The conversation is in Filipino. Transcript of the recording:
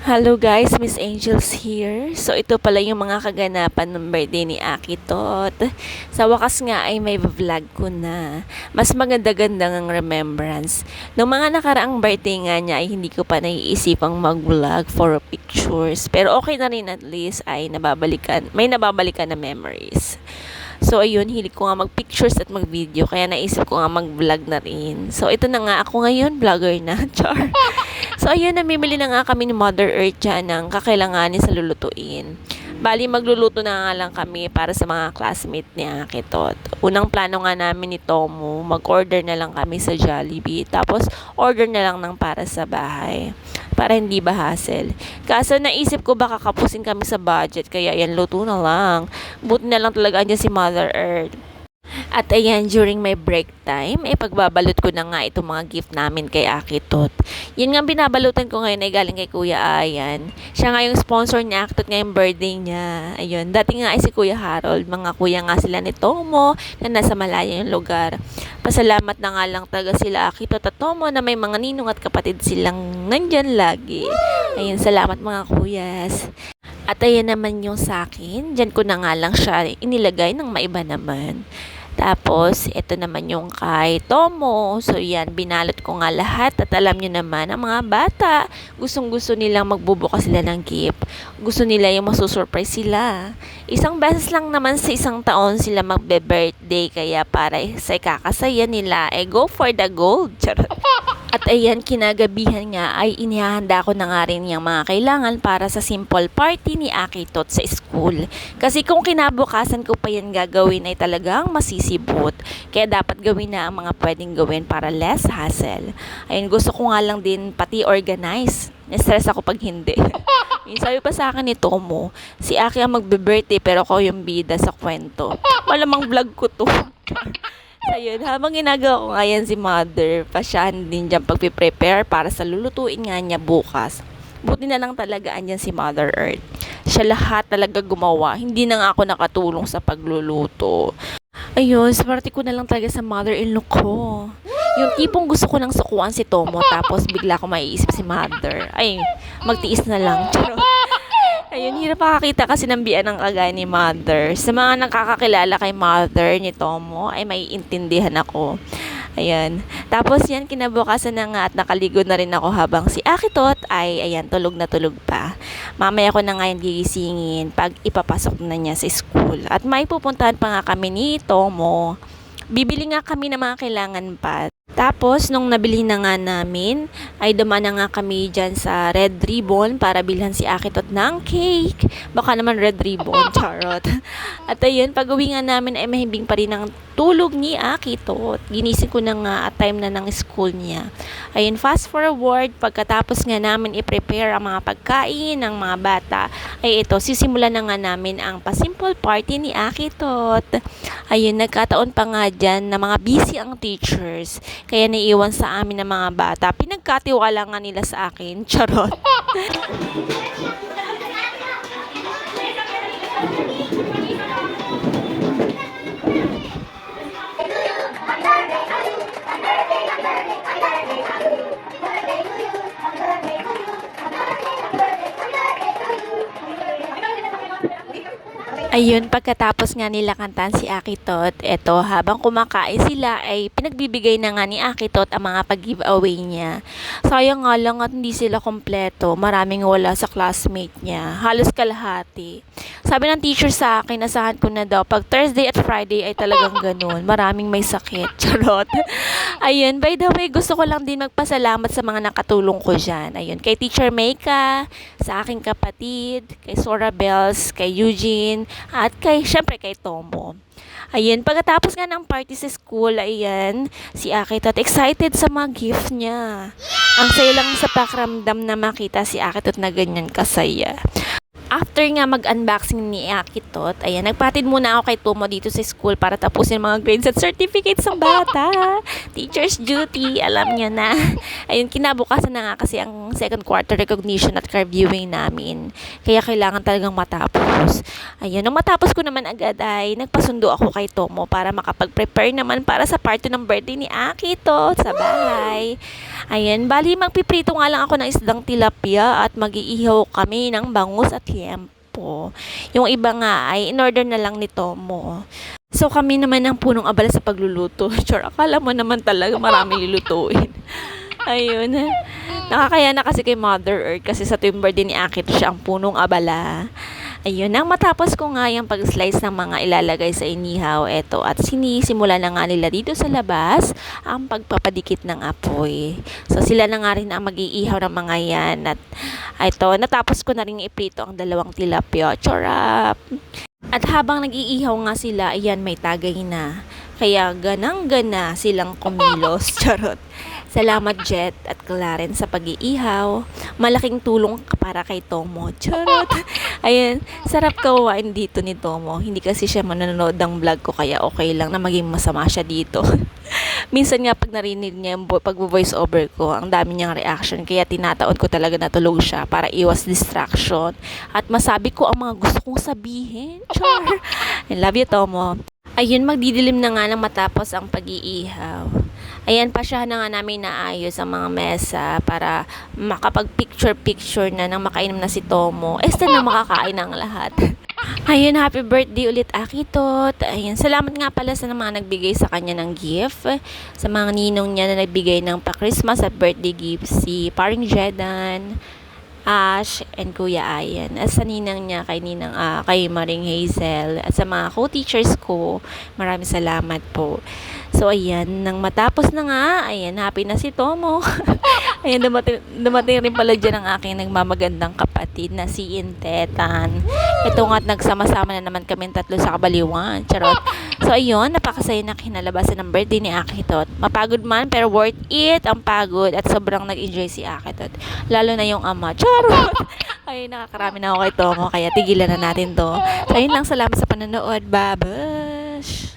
Hello guys, Miss Angels here. So ito pala yung mga kaganapan ng birthday ni Aki Tot. Sa wakas nga ay may vlog ko na. Mas maganda-ganda ng remembrance. Noong mga nakaraang birthday nga niya ay hindi ko pa naiisipang mag-vlog for pictures. Pero okay na rin, at least ay may nababalikan na memories. So ayun, hilig ko nga mag-pictures at mag-video, kaya naisip ko nga mag-vlog na rin. So ito na nga, ako ngayon vlogger na. Char. So ayun, namimili na nga kami ni Mother Earth dyan ng kakailanganin sa lulutuin. Bali, magluluto na nga lang kami para sa mga classmate ni Akitot. Unang plano nga namin ni Tomo, mag-order na lang kami sa Jollibee. Tapos, order na lang ng para sa bahay. Para hindi ba hassle. Kaso naisip ko baka kapusin kami sa budget, kaya yan, luto na lang. Buti na lang talaga andyan si Mother Earth. At ayan, during my break time, pagbabalot ko na nga itong mga gift namin kay Akitot. Yan nga binabalutan ko ngayon ay galing kay Kuya Ayan. Siya nga yung sponsor ni Akitot ngayong birthday niya. Ayun, dati nga ay si Kuya Harold. Mga kuya nga sila ni Tomo na nasa malaya yung lugar. Pasalamat na nga lang talaga sila Akitot at Tomo na may mga ninong at kapatid silang nandyan lagi. Ayun, salamat mga kuyas. At ayan naman yung sa akin. Diyan ko na nga lang siya inilagay ng maiba naman. Tapos, ito naman yung kay Tomo. So, yan, binalot ko nga lahat. At alam nyo naman, ang mga bata, gustong-gusto nilang magbubukas sila ng gift. Gusto nila yung masusurprise sila. Isang beses lang naman sa isang taon sila magbe-birthday. Kaya para sa kakasaya nila, go for the gold. Charot. At ayan, kinagabihan nga ay inihahanda ko na nga rin yung mga kailangan para sa simple party ni Akitot sa school. Kasi kung kinabukasan ko pa yan gagawin ay talagang masisibot. Kaya dapat gawin na ang mga pwedeng gawin para less hassle. Ayun, gusto ko nga lang din pati organize. Na-stress ako pag hindi. Sabi pa sa akin ni Tomo, si Aki ang magbe-birthday pero ako yung bida sa kwento. Malamang vlog ko to. Ayun, habang ginagawa ko nga yan si Mother, pasyahan din dyan pagpiprepare para sa lulutuin nga niya bukas. Buti na lang talaga andyan si Mother Earth. Siya lahat talaga gumawa, hindi na nga ako nakatulong sa pagluluto. Ayun, swerte ko na lang talaga sa mother-in-law ko. Yung tipong gusto ko nang sukuan si Tomo tapos bigla ko maiisip si Mother. Ay, magtiis na lang. Charot. Ayun, hirap makakita kasi ng biyan ng kagaya ni Mother. Sa mga nakakakilala kay Mother ni Tomo, ay maiintindihan ako. Ayan. Tapos yan, kinabukasan na nga at nakaligo na rin ako habang si Akitot ay, ayan, tulog na tulog pa. Mamaya ko na ngayon gigisingin pag ipapasok na niya sa school. At may pupuntahan pa nga kami ni Tomo. Bibili nga kami ng mga kailangan pa. Tapos, nung nabili na nga namin, ay dumaan na nga kami dyan sa Red Ribbon para bilhan si Akitot ng cake. Baka naman Red Ribbon, charot. At ayun, pag uwi nga namin ay mahimbing pa rin ang tulog ni Akitot. Ginising ko na nga at time na ng school niya. Ayun, fast forward, pagkatapos nga namin i-prepare ang mga pagkain ng mga bata, ay ito, sisimulan na nga namin ang pasimple party ni Akitot. Ayun, nagkataon pa nga dyan na mga busy ang teachers. Kaya naiiwan sa amin ng mga bata. Pinagkatiwala nga nila sa akin. Charot. Ayun, pagkatapos nga nila kantahan si Akitot, eto, habang kumakain sila ay pinagbibigay na nga ni Akitot ang mga pag-giveaway niya. Sayang nga lang at hindi sila kompleto, maraming wala sa classmate niya, halos kalahati. Sabi ng teacher sa akin, asahan ko na daw, pag Thursday at Friday ay talagang ganun, maraming may sakit, charot. Ayun, by the way, gusto ko lang din magpasalamat sa mga nakatulong ko dyan. Ayun, kay Teacher Meika, sa aking kapatid, kay Sora Bells, kay Eugene, at syempre kay Tomo. Ayun, pagkatapos nga ng party sa school, ayan, si Akitot excited sa mga gift niya. Ang saya lang sa pakiramdam na makita si Akitot na ganyan kasaya. After nga mag-unboxing ni Akitot, ayan, nagpatid muna ako kay Tomo dito sa school para tapusin mga grades at certificates ng bata. Teacher's duty, alam niya na. Ayun, kinabukasan na nga kasi ang second quarter recognition at car viewing namin. Kaya kailangan talagang matapos. Ayun, nung matapos ko naman agad ay nagpasundo ako kay Tomo para makapag-prepare naman para sa party ng birthday ni Akitot sa bahay. Ayan, bali magpiprito nga lang ako ng isdang tilapia at mag-iihaw kami ng bangus at liempo. Yung iba nga ay in-order na lang ni Tomo. So kami naman ang punong abala sa pagluluto. Sure, akala mo naman talaga marami lulutuin. Ayun. Nakakaya na kasi kay Mother Earth kasi sa tuwing birthday ni Akit siya ang punong abala. Ayun, nang matapos ko nga yung pag-slice ng mga ilalagay sa inihaw, eto, at sinisimula na nga nila dito sa labas ang pagpapadikit ng apoy. So, sila na nga rin ang mag-iihaw ng mga yan. At eto, natapos ko na rin iprito ang dalawang tilapia. Chorap! At habang nag-iihaw nga sila, ayan, may tagay na. Kaya ganang-gana silang kumilos. Charot. Salamat Jet at Clarence sa pag-iihaw. Malaking tulong para kay Tomo. Charot. Ayun, sarap kawain dito ni Tomo. Hindi kasi siya manonood ng vlog ko kaya okay lang na maging masama siya dito. Minsan nga pag narinig niya yung pag-voice over ko, ang dami niyang reaction kaya tinataon ko talaga na tulog siya para iwas distraction at masabi ko ang mga gusto kong sabihin. Char. I love you Tomo. Ayun, magdidilim na nga nang matapos ang pag-iihaw. Ayan, pasyahan na nga namin naayos ang mga mesa para makapag-picture-picture na nang makainom na si Tomo. Este na makakain ang lahat. Ayun, happy birthday ulit Akitot. Ayun, salamat nga pala sa mga nagbigay sa kanya ng gift. Sa mga ninong niya na nagbigay ng pa-Christmas at birthday gift, si Paring Jedan, Ash, and Kuya Ayan. At sa ninang niya, kay Maring Hazel. At sa mga co-teachers ko, maraming salamat po. So, ayan, nang matapos na nga, ayan, happy na si Tomo. Ayan, dumating rin pala dyan ang aking nagmamagandang kapatid na si Intetan. Ito nga't nagsama-sama na naman kami tatlo sa Kabaliwan. Charot. So, ayun, napakasaya na kinalabasan ng birthday ni Akitot. Mapagod man, pero worth it ang pagod at sobrang nag-enjoy si Akitot. Lalo na yung ama. Charot! Ay, nakakarami na ako kay Tomo, kaya tigilan na natin to. So, ayun lang, salamat sa panonood. Babash!